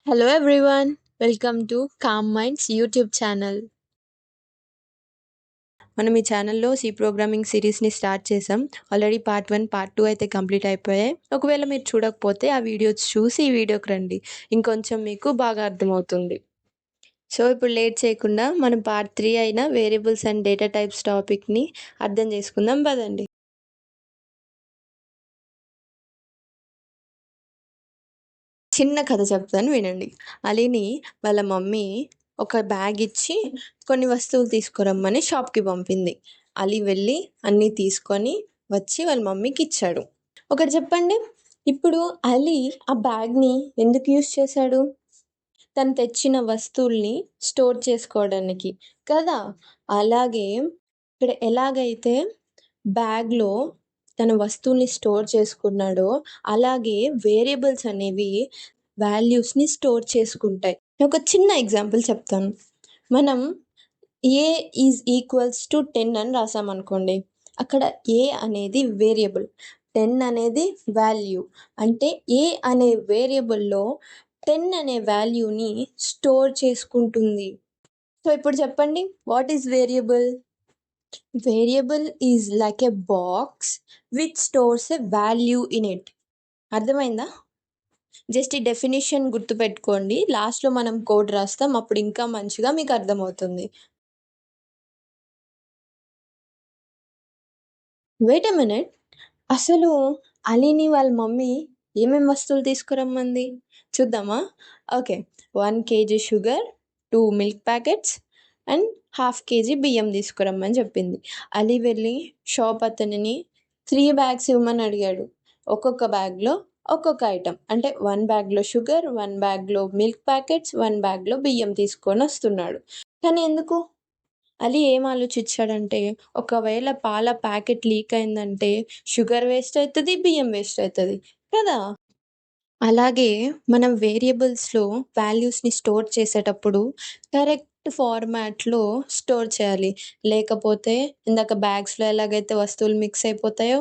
Hello everyone, welcome to Calm Minds YouTube channel. మనం ఈ ఛానల్లో సి ప్రోగ్రామింగ్ సిరీస్ని స్టార్ట్ చేసాం. ఆల్రెడీ పార్ట్ 1, పార్ట్ 2 అయితే కంప్లీట్ అయిపోయాయి. ఒకవేళ మీరు చూడకపోతే ఆ వీడియోస్ చూసి ఈ వీడియోకి రండి, ఇంకొంచెం మీకు బాగా అర్థమవుతుంది. సో ఇప్పుడు లేట్ చేయకుండా మనం పార్ట్ 3 అయిన వేరియబుల్స్ అండ్ డేటా టైప్స్ టాపిక్ని అర్థం చేసుకుందాం పదండి. చిన్న కథ చెప్తాను వినండి. అలీని వాళ్ళ మమ్మీ ఒక బ్యాగ్ ఇచ్చి కొన్ని వస్తువులు తీసుకురమ్మని షాప్కి పంపింది. అలీ వెళ్ళి అన్నీ తీసుకొని వచ్చి వాళ్ళ మమ్మీకి ఇచ్చాడు. ఒకటి చెప్పండి, ఇప్పుడు అలీ ఆ బ్యాగ్ని ఎందుకు యూస్ చేశాడు? తను తెచ్చిన వస్తువుల్ని స్టోర్ చేసుకోవడానికి కదా. అలాగే ఇక్కడ ఎలాగైతే బ్యాగ్లో తన వస్తువుల్ని స్టోర్ చేసుకున్నాడో అలాగే వేరియబుల్స్ అనేవి వాల్యూస్ని స్టోర్ చేసుకుంటాయి. ఒక చిన్న ఎగ్జాంపుల్ చెప్తాను. మనం ఏ ఈజ్ ఈక్వల్స్ టు 10 అని రాసామనుకోండి, అక్కడ ఏ అనేది వేరియబుల్, 10 అనేది వాల్యూ. అంటే ఏ అనే వేరియబుల్లో 10 అనే వాల్యూని స్టోర్ చేసుకుంటుంది. సో ఇప్పుడు చెప్పండి, what is variable? Variable is like a box which stores a value in it. అర్థమైందా? జస్ట్ ఈ డెఫినేషన్ గుర్తుపెట్టుకోండి, లాస్ట్లో మనం కోడ్ రాస్తాం, అప్పుడు ఇంకా మంచిగా మీకు అర్థమవుతుంది. వెయిట్ ఎ మినిట్, అసలు అలీని వాళ్ళ మమ్మీ ఏమేమి వస్తువులు తీసుకురమ్మంది చూద్దామా? Okay, 1 kg sugar, 2 milk packets and 1/2 kg బియ్యం తీసుకురమ్మని చెప్పింది. అలీ వెళ్ళి షాప్ అతనిని 3 బ్యాగ్స్ ఇవ్వమని అడిగాడు. ఒక్కొక్క బ్యాగ్లో ఒక్కొక్క ఐటమ్, అంటే 1 బ్యాగ్లో షుగర్, 1 బ్యాగ్లో మిల్క్ ప్యాకెట్స్, 1 బ్యాగ్లో బియ్యం తీసుకొని వస్తున్నాడు. కానీ ఎందుకు? అలీ ఏం ఆలోచించాడంటే, ఒకవేళ పాల ప్యాకెట్ లీక్ అయిందంటే షుగర్ వేస్ట్ అవుతుంది, బియ్యం వేస్ట్ అవుతుంది కదా. అలాగే మనం వేరియబుల్స్లో వాల్యూస్ని స్టోర్ చేసేటప్పుడు కరెక్ట్ ఫార్మాట్లో స్టోర్ చేయాలి. లేకపోతే ఇందాక బ్యాగ్స్లో ఎలాగైతే వస్తువులు మిక్స్ అయిపోతాయో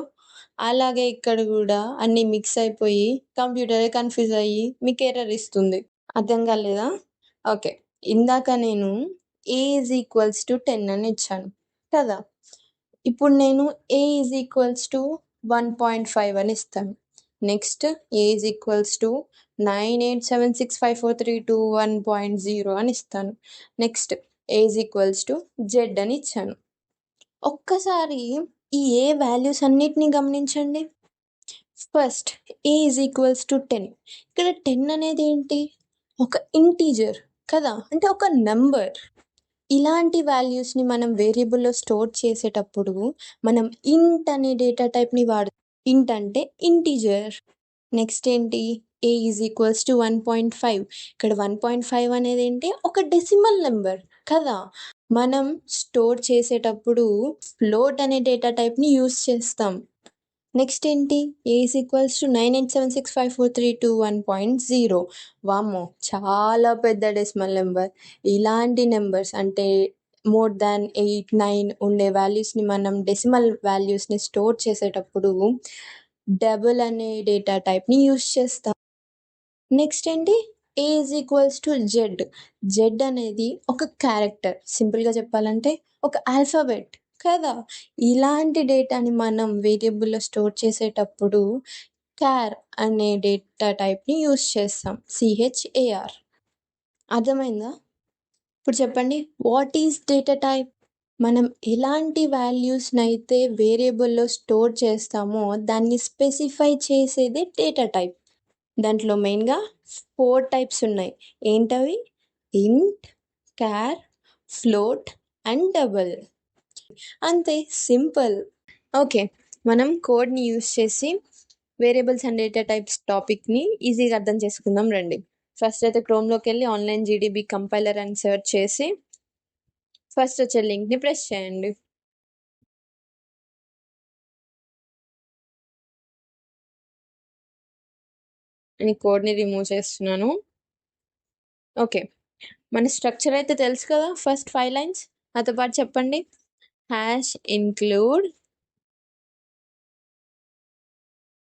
అలాగే ఇక్కడ కూడా అన్నీ మిక్స్ అయిపోయి కంప్యూటరే కన్ఫ్యూజ్ అయ్యి మీకు ఎర్రర్ ఇస్తుంది. అర్థం కాలేదా? ఓకే, ఇందాక నేను ఏ ఈజ్ ఈక్వల్స్ టు 10 అని ఇచ్చాను కదా. ఇప్పుడు నేను ఏ ఈజ్ ఈక్వల్స్ టు 1.5 అని ఇస్తాను. Next A is equals to 98765432 అని ఇస్తాను. Next A is equals to Z అని ఇచ్చాను. ఒక్కసారి ఈ ఏ వాల్యూస్ అన్నిటిని గమనించండి. First A is equals to 10. ఇక్కడ 10 అనేది ఏంటి? ఒక ఇంటీజర్ కదా, అంటే ఒక నెంబర్. ఇలాంటి వాల్యూస్ని మనం వేరియబుల్లో స్టోర్ చేసేటప్పుడు మనం ఇంట్ అనే డేటా టైప్ని వాడతాం. ఇంట్ అంటే ఇంటీజర్. నెక్స్ట్ ఏంటి? A is equals to 1.5. ఇక్కడ 1.5 అనేది ఏంటి? ఒక డెసిమల్ నెంబర్ కదా. మనం స్టోర్ చేసేటప్పుడు ఫ్లోట్ అనే డేటా టైప్ని యూస్ చేస్తాం. నెక్స్ట్ ఏంటి? ఏ ఈజ్ ఈక్వల్స్ టు 98765432 వామ్మో, చాలా పెద్ద డెసిమల్ నెంబర్. ఇలాంటి నెంబర్స్ అంటే మోర్ దాన్ 8, 9 ఉండే వాల్యూస్ని మనం డెసిమల్ వాల్యూస్ని స్టోర్ చేసేటప్పుడు డబుల్ అనే డేటా టైప్ని యూస్ చేస్తాం. నెక్స్ట్ ఏంటి? A is equals to Z. Z అనేది ఒక క్యారెక్టర్, సింపుల్గా చెప్పాలంటే ఒక ఆల్ఫాబెట్ కదా. ఇలాంటి డేటాని మనం వేరియబుల్లో స్టోర్ చేసేటప్పుడు క్యార్ అనే డేటా టైప్ని యూస్ చేస్తాం, CHAR. అర్థమైందా? ఇప్పుడు చెప్పండి, వాట్ ఈజ్ డేటా టైప్? మనం ఎలాంటి వాల్యూస్ని అయితే వేరియబుల్లో స్టోర్ చేస్తామో దాన్ని స్పెసిఫై చేసేదే డేటా టైప్. దాంట్లో మెయిన్గా 4 టైప్స్ ఉన్నాయి. ఏంటవి? ఇంట్, క్యార్, ఫ్లోట్ అండ్ డబుల్. అంతే, సింపుల్. ఓకే, మనం కోడ్ని యూస్ చేసి వేరియబుల్స్ అండ్ డేటా టైప్స్ టాపిక్ని ఈజీగా అర్థం చేసుకుందాం రండి. ఫస్ట్ అయితే క్రోమ్లోకి వెళ్ళి ఆన్లైన్ GDB కంపైలర్ అని సెర్చ్ చేసి ఫస్ట్ వచ్చే లింక్ని ప్రెస్ చేయండి. నేను కోడ్ని రిమూవ్ చేస్తున్నాను. ఓకే, మన స్ట్రక్చర్ అయితే తెలుసు కదా. ఫస్ట్ 5 లైన్స్ నాతో పాటు చెప్పండి. #include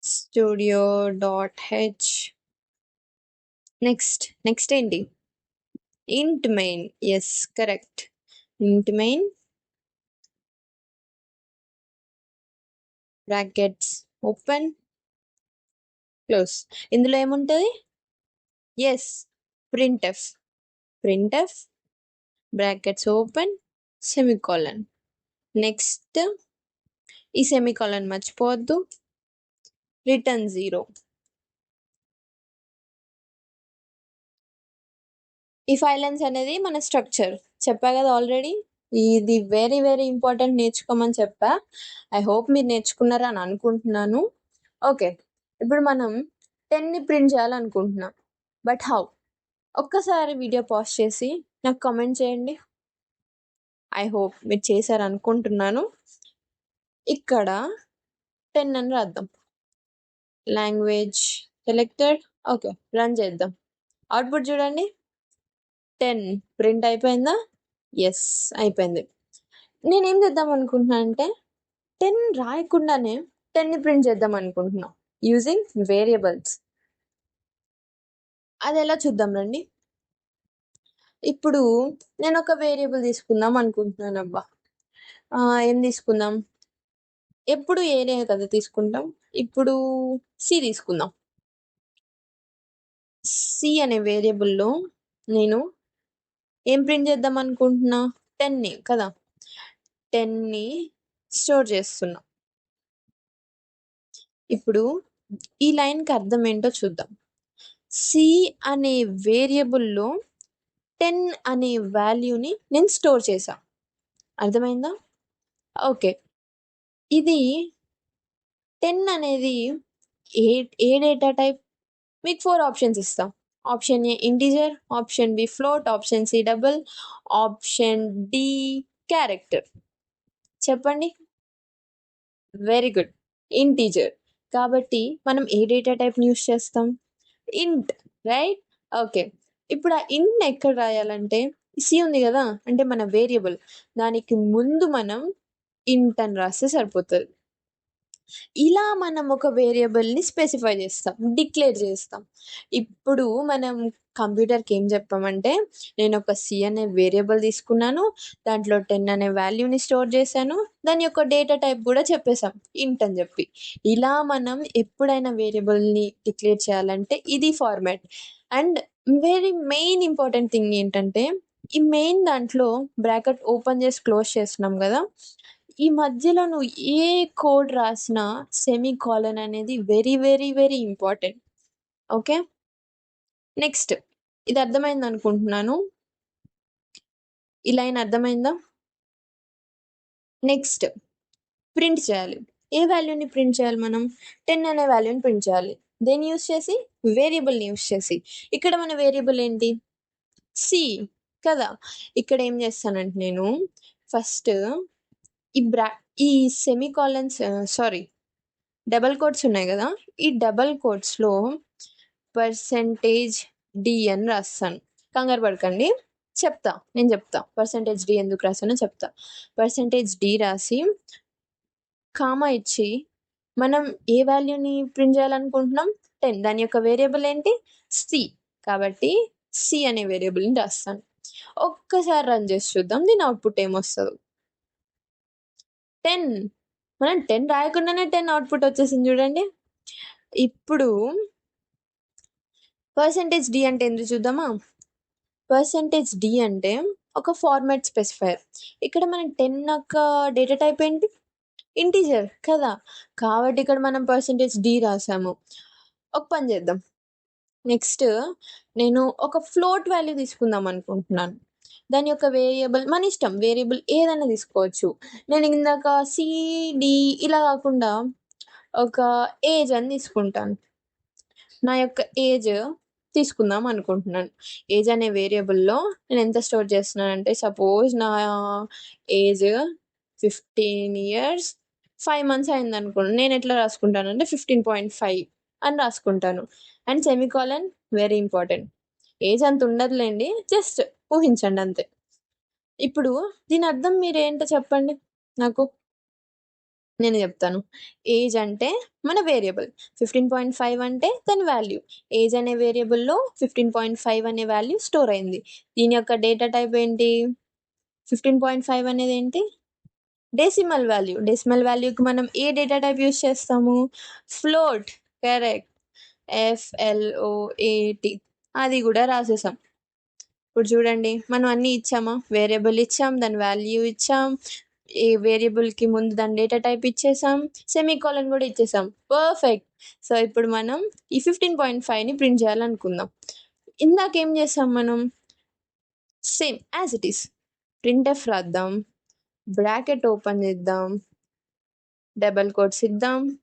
studio.h నెక్స్ట్ ఏంటి? Int main. Yes, correct. Int main brackets open close. ఇందులో ఏముంటుంది? Yes, printf brackets open semicolon. Next ఈ సెమికాలన్ మర్చిపోవద్దు. రిటర్న్ 0. ఈ ఫైలెన్స్ అనేది మన స్ట్రక్చర్ చెప్పా కదా ఆల్రెడీ. ఇది వెరీ వెరీ ఇంపార్టెంట్, నేర్చుకోమని చెప్పా. ఐ హోప్ మీరు నేర్చుకున్నారని అనుకుంటున్నాను. ఓకే, ఇప్పుడు మనం 10ని ప్రింట్ చేయాలనుకుంటున్నాం. But how? ఒక్కసారి వీడియో పాజ్ చేసి నాకు కామెంట్ చేయండి. ఐ హోప్ మీరు చేశారనుకుంటున్నాను. ఇక్కడ 10 అని రాద్దాం. Language selected. ఓకే, రన్ చేద్దాం. అవుట్పుట్ చూడండి, 10 ప్రింట్ అయిపోయిందా? ఎస్, అయిపోయింది. నేనేం చేద్దాం అనుకుంటున్నా అంటే 10 రాయకుండానే 10ని ప్రింట్ చేద్దాం అనుకుంటున్నా యూజింగ్ వేరియబుల్స్. అది ఎలా చూద్దాం రండి. ఇప్పుడు నేను ఒక వేరియబుల్ తీసుకుందాం అనుకుంటున్నాను. అబ్బా, ఏం తీసుకుందాం? ఎప్పుడు ఏనే కదా తీసుకుంటాం. ఇప్పుడు సి తీసుకుందాం. సి అనే వేరియబుల్లో నేను ఏం ప్రింట్ చేద్దాం అనుకుంటున్నా? 10ని కదా, 10ని స్టోర్ చేస్తున్నా. ఇప్పుడు ఈ లైన్కి అర్థం ఏంటో చూద్దాం. సి అనే వేరియబుల్లో 10 అనే వాల్యూని నేను స్టోర్ చేశా. అర్థమైందా? ఓకే, ఇది 10 అనేది ఏ డేటా టైప్? మీకు 4 ఆప్షన్స్ ఇస్తాం. Option A integer, option B float, option C double, option D character. చెప్పండి. Very good, integer. కాబట్టి మనం ఏ డేటా టైప్ని యూస్ చేస్తాం? ఇంట్, రైట్? ఓకే, ఇప్పుడు ఆ ఇంట్ ఎక్కడ రాయాలంటే సి ఉంది కదా, అంటే మన వేరియబుల్, దానికి ముందు మనం ఇంట్ అని రాస్తే సరిపోతుంది. ఇలా మనం ఒక వేరియబుల్ని స్పెసిఫై చేస్తాం, డిక్లేర్ చేస్తాం. ఇప్పుడు మనం కంప్యూటర్కి ఏం చెప్పామంటే, నేను ఒక సి అనే వేరియబుల్ తీసుకున్నాను, దాంట్లో 10 అనే వాల్యూని స్టోర్ చేశాను, దాని యొక్క డేటా టైప్ కూడా చెప్పేశాం ఇంట్ అని చెప్పి. ఇలా మనం ఎప్పుడైనా వేరియబుల్ని డిక్లేర్ చేయాలంటే ఇది format. And very main important thing ఏంటంటే, ఈ మెయిన్ దాంట్లో బ్రాకెట్ ఓపెన్ చేసి క్లోజ్ చేస్తున్నాం కదా, ఈ మధ్యలో నువ్వు ఏ కోడ్ రాసినా సెమీకోలన్ అనేది very very very important. Okay, next ఇది అర్థమైంది అనుకుంటున్నాను. ఈ లైన్ అర్థమైందా? నెక్స్ట్ ప్రింట్ చేయాలి. ఏ వాల్యూని ప్రింట్ చేయాలి? మనం 10 అనే వాల్యూని ప్రింట్ చేయాలి. దేన్ని యూస్ చేసి? వేరియబుల్ని యూస్ చేసి. ఇక్కడ మన వేరియబుల్ ఏంటి? సి కదా. ఇక్కడ ఏం చేస్తానంటే నేను ఫస్ట్ ఈ సెమీకాలన్స్, సారీ, డబల్ కోట్స్ ఉన్నాయి కదా, ఈ డబల్ కోట్స్లో %d అని రాస్తాను. కంగారు పడకండి, నేను చెప్తా %d ఎందుకు రాస్తానో చెప్తా. %d రాసి కామా ఇచ్చి మనం ఏ వాల్యూని ప్రింట్ చేయాలనుకుంటున్నాం? 10. దాని యొక్క వేరియబుల్ ఏంటి? సి. కాబట్టి సి అనే వేరియబుల్ని రాస్తాను. ఒక్కసారి రన్ చేసి చూద్దాం దీని అవుట్పుట్ ఏమొస్తుందో. 10, మనం 10 రాయకుండానే 10 అవుట్పుట్ వచ్చేసింది చూడండి. ఇప్పుడు %d అంటే ఎందుకు చూద్దామా? %d అంటే ఒక ఫార్మాట్ స్పెసిఫైర్. ఇక్కడ మనం 10 యొక్క డేటా టైప్ ఏంటి? ఇంటీజర్ కదా. కాబట్టి ఇక్కడ మనం %d రాసాము. ఒక పని చేద్దాం. నెక్స్ట్ నేను ఒక ఫ్లోట్ వాల్యూ తీసుకుందాం అనుకుంటున్నాను. దాని యొక్క వేరియబుల్ మన ఇష్టం, వేరియబుల్ ఏదైనా తీసుకోవచ్చు. నేను ఇందాక సిడి ఇలా కాకుండా ఒక ఏజ్ అని తీసుకుంటాను. నా యొక్క ఏజ్ తీసుకుందాం అనుకుంటున్నాను. ఏజ్ అనే వేరియబుల్లో నేను ఎంత స్టోర్ చేస్తున్నానంటే, సపోజ్ నా ఏజ్ 15 years 5 months అయింది అనుకోండి. నేను ఎట్లా రాసుకుంటానంటే 15.5 అని రాసుకుంటాను. And semicolon very important. Age అంత ఉండదులేండి, జస్ట్ ఊహించండి అంతే. ఇప్పుడు దీని అర్థం మీరేంటో చెప్పండి నాకు. నేను చెప్తాను. ఏజ్ అంటే మన వేరియబుల్. 15.5 అంటే దాని వాల్యూ. ఏజ్ అనే వేరియబుల్‌లో 15.5 అనే వాల్యూ స్టోర్ అయింది. దీని యొక్క డేటా టైప్ ఏంటి? 15.5 అనేదేంటి? Decimal value. డెసిమల్ వాల్యూకి మనం ఏ డేటా టైప్ యూజ్ చేస్తాము? ఫ్లోట్. కరెక్ట్. FLOAT. అది గూడా రాసేసాం. ఇప్పుడు చూడండి మనం అన్నీ ఇచ్చామా? వేరియబుల్ ఇచ్చాం, దాని వాల్యూ ఇచ్చాం, ఏ వేరియబుల్‌కి ముందు దాని డేటా టైప్ ఇచ్చేసాం, సెమీకోలన్ గూడా ఇచ్చేసాం. పర్ఫెక్ట్. సో, ఇప్పుడు మనం ఈ 15.5ని ప్రింట్ చేయాలనుకుందాం. ఇందాకేం చేసాం మనం? Same as it is. Printf రాద్దాం. బ్రాకెట్ ఓపెన్ చేద్దాం. డబుల్ కోట్స్ ఇద్దాం.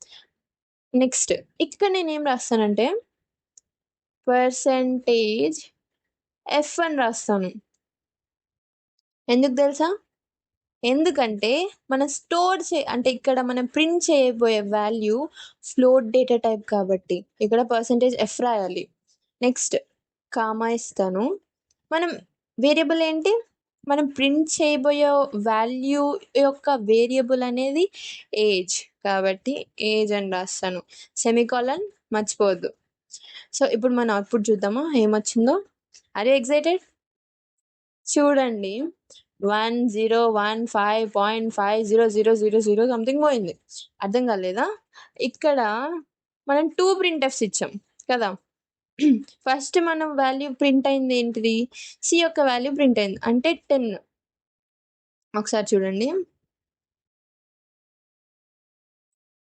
నెక్స్ట్ ఇక్కడ నేనేం రాస్తానంటే పర్సెంటేజ్ ఎఫ్ అని రాస్తాను. ఎందుకు తెలుసా? ఎందుకంటే మనం అంటే ఇక్కడ మనం ప్రింట్ చేయబోయే వాల్యూ ఫ్లోట్ డేటా టైప్ కాబట్టి ఇక్కడ పర్సెంటేజ్ ఎఫ్ రాయాలి. నెక్స్ట్ కామా ఇస్తాను. మనం వేరియబుల్ ఏంటి? మనం ప్రింట్ చేయబోయే వాల్యూ యొక్క వేరియబుల్ అనేది ఏజ్ కాబట్టి ఏజ్ అని రాస్తాను. సెమీకోలన్ మర్చిపోవద్దు. సో, ఇప్పుడు మన అవుట్‌పుట్ చూద్దామా ఏమొచ్చిందో? Are you excited? చూడండి 1015.500000 సంథింగ్ పోయింది. అర్థం కాలేదా? ఇక్కడ మనం 2 ప్రింట్ఎఫ్స్ ఇచ్చాం కదా! ఫస్ట్ మనం వాల్యూ ప్రింట్ అయింది ఏంటిది? సి యొక్క వాల్యూ ప్రింట్ అయింది. అంటే 10. ఒకసారి చూడండి.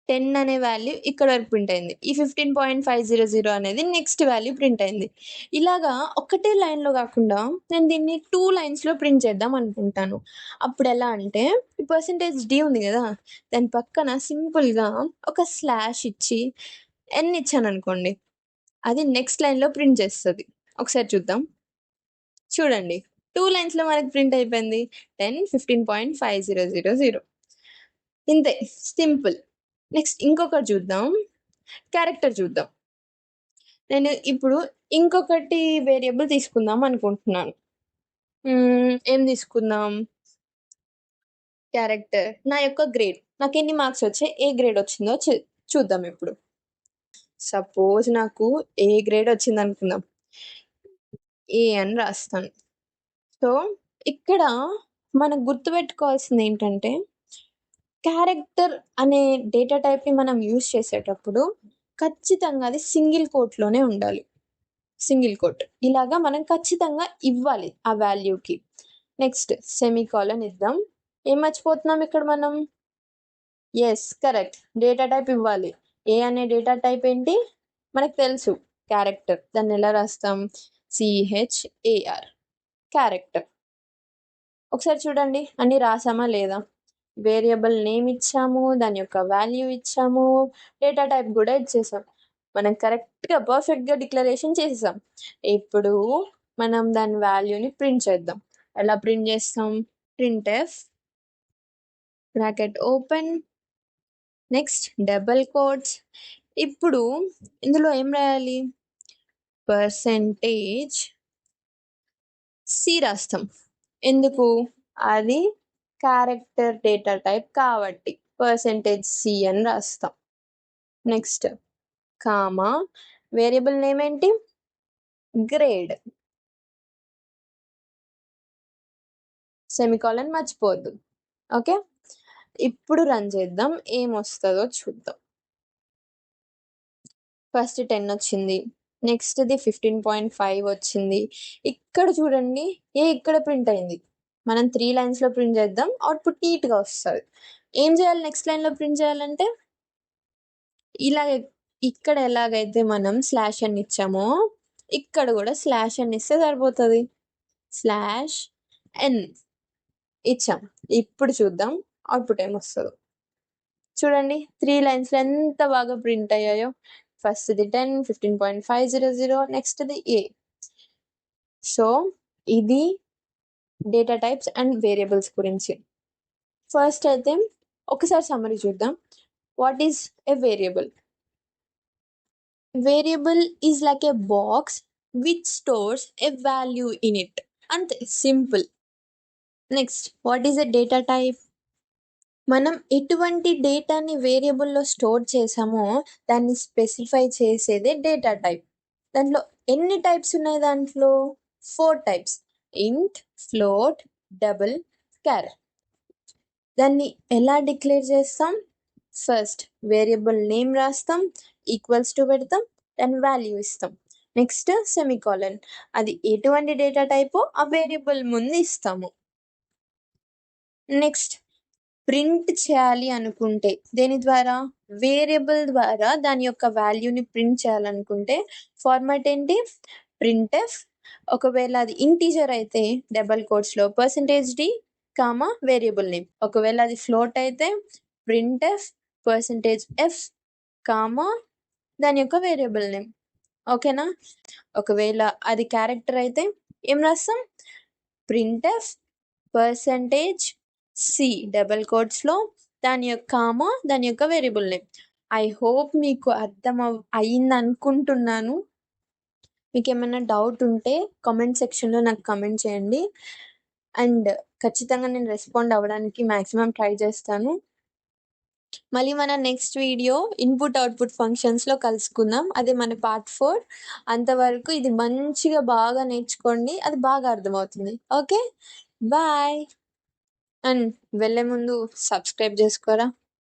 10 అనే వాల్యూ ఇక్కడ వరకు ప్రింట్ అయింది. ఈ 15.500 అనేది నెక్స్ట్ వాల్యూ ప్రింట్ అయింది. ఇలాగా ఒకటే లైన్‌లో గాకుండా నేను దీన్ని 2 లైన్స్‌లో ప్రింట్ చేద్దాం అనుకుంటాను. అప్పుడెలా అంటే ఈ పర్సెంటేజ్ డి ఉంది గదా! దాని పక్కన సింపుల్‌గా ఒక స్లాష్ ఇచ్చి ఎన్ ఇచ్చాననుకోండి. అది నెక్స్ట్ లైన్‌లో ప్రింట్ చేస్తది. ఒకసారి చూద్దాం. చూడండి 2 లైన్స్‌లో మనకు ప్రింట్ అయిపోయింది. 10, 15.5000. ఇంతే సింపుల్. నెక్స్ట్ ఇంకొకటి చూద్దాం. క్యారెక్టర్ చూద్దాం. నేను ఇప్పుడు ఇంకొకటి వేరియబుల్ తీసుకుందాం అనుకుంటున్నాను. ఏం తీసుకుందాం? క్యారెక్టర్. నా యొక్క గ్రేడ్. నాకెన్ని మార్క్స్ వచ్చాయి? ఏ గ్రేడ్ వచ్చిందో చూద్దాం ఇప్పుడు. సపోజ్ నాకు ఏ గ్రేడ్ వచ్చిందనుకుందాం. ఏ అని రాస్తాను. సో, ఇక్కడ మనం గుర్తుపెట్టుకోవాల్సిందేంటంటే క్యారెక్టర్ అనే డేటా టైప్‌ని మనం యూజ్ చేసేటప్పుడు ఖచ్చితంగా అది సింగిల్ కోట్‌లోనే ఉండాలి. Single quote. ఇలాగా మనం ఖచ్చితంగా ఇవ్వాలి ఆ వాల్యూకి. నెక్స్ట్ సెమీకోలన్ ఇద్దాం. ఏం మర్చిపోతున్నాం ఇక్కడ మనం? యెస్. కరెక్ట్. డేటా టైప్ ఇవ్వాలి. ఏ అనే డేటా టైప్ ఏంటి? మనకు తెలుసు క్యారెక్టర్. దాన్నెలా రాస్తాం? CHAR character. ఒకసారి చూడండి అన్నీ రాసామా లేదా? వేరియబుల్ నేమ్ ఇచ్చాము, దాని యొక్క వాల్యూ ఇచ్చాము, డేటా టైప్ గూడా ఇచ్చేసాం. మనం కరెక్ట్‌గా పర్ఫెక్ట్‌గా డిక్లరేషన్ చేసేసాం. ఇప్పుడు మనం దాని వాల్యూని ప్రింట్ చేద్దాం. ఎలా ప్రింట్ చేస్తాం? Printf bracket open next double quotes. ఇప్పుడు ఇందులో ఏం రాయాలి? పర్సెంటేజ్ సి రాస్తాం. ఎందుకు? అది క్యారెక్టర్ డేటా టైప్ కాబట్టి పర్సెంటేజ్ సి అని రాస్తాం. నెక్స్ట్ కామా వేరియబుల్ నేమ్ ఏంటి? గ్రేడ్. సెమీకోలన్ మర్చిపోవద్దు. ఓకే. ఇప్పుడు రన్ చేద్దాం. ఏమొస్తదో చూద్దాం. ఫస్ట్ 10 వచ్చింది. నెక్స్ట్‌ది 15.5 వచ్చింది. ఇక్కడ చూడండి ఇక్కడ ప్రింట్ అయింది. మనం 3 లైన్స్‌లో ప్రింట్ చేద్దాం. అవుట్‌పుట్ నీట్‌గా వస్తది. ఏం చేయాలి నెక్స్ట్ లైన్‌లో ప్రింట్ చేయాలంటే? ఇలాగే ఇక్కడ ఎలాగైతే మనం స్లాష్ అని ఇచ్చామో ఇక్కడ కూడా స్లాష్ అని ఇస్తే సరిపోతది. స్లాష్ ఎన్ ఇచ్చాం. ఇప్పుడు చూద్దాం అవుట్‌పుట్ ఏమొస్తదో. చూడండి 3 లైన్స్‌లో ఎంత బాగా ప్రింట్ అయ్యాయో. ఫస్ట్‌ది 10, 15.500 నెక్స్ట్‌ది ఏ. సో, ఇది డేటా టైప్స్ అండ్ వేరియబుల్స్ గురించి. ఫస్ట్ అయితే ఒకసారి సమ్మరీ చూద్దాం. What is a variable? Variable is like a box which stores a value in it. అంతే simple. Next what is a data type? మనం ఎటువంటి డేటాని వేరియబుల్‌లో స్టోర్ చేసామో దాన్ని స్పెసిఫై చేసేదే డేటా టైప్. దాంట్లో ఎన్ని టైప్స్ ఉన్నాయి దాంట్లో? 4 టైప్స్. ఇంట్, ఫ్లోట్, డబుల్, క్యార్. దాన్ని ఎలా డిక్లేర్ చేస్తాం? ఫస్ట్ వేరియబుల్ నేమ్ రాస్తాం, ఈక్వల్స్ టు పెడతాం, దాని వాల్యూ ఇస్తాం. Next semicolon. అది ఎటువంటి డేటా టైపో ఆ వేరియబుల్ ముందు ఇస్తాము. నెక్స్ట్ ప్రింట్ చేయాలి అనుకుంటే దేని ద్వారా? వేరియబుల్ ద్వారా దాని యొక్క వాల్యూని ప్రింట్ చేయాలనుకుంటే ఫార్మాట్ ఏంటి? ప్రింట్ఎఫ్. ఒకవేళ అది ఇంటీజర్ అయితే డబల్ కోట్స్‌లో %d, వేరియబుల్ నేమ్. ఒకవేళ అది ఫ్లోట్ అయితే ప్రింట్ఎఫ్ %f, దాని యొక్క వేరియబుల్ నేమ్. ఓకేనా? ఒకవేళ అది క్యారెక్టర్ అయితే ఏం రాస్తాం? ప్రింట్ఎఫ్ %c డబల్ కోట్స్‌లో దాని యొక్క వేరియబుల్ నేమ్. ఐ హోప్ మీకు అయిందనుకుంటున్నాను. మీకేమన్నా డౌట్ ఉంటే కామెంట్ సెక్షన్‌లో నాకు కామెంట్ చేయండి. అండ్ ఖచ్చితంగా నేను రెస్పాండ్ అవ్వడానికి మాక్సిమం ట్రై చేస్తాను. మళ్ళీ మన నెక్స్ట్ వీడియో ఇన్‌పుట్, అవుట్‌పుట్ ఫంక్షన్స్‌లో కలుసుకుందాం. అదే మన పార్ట్ 4. అంతవరకు ఇది మంచిగా బాగా నేర్చుకోండి. అది బాగా అర్థమవుతుంది. ఓకే. బాయ్. అండ్ వెళ్ళే ముందు సబ్స్క్రైబ్ చేసుకోరా?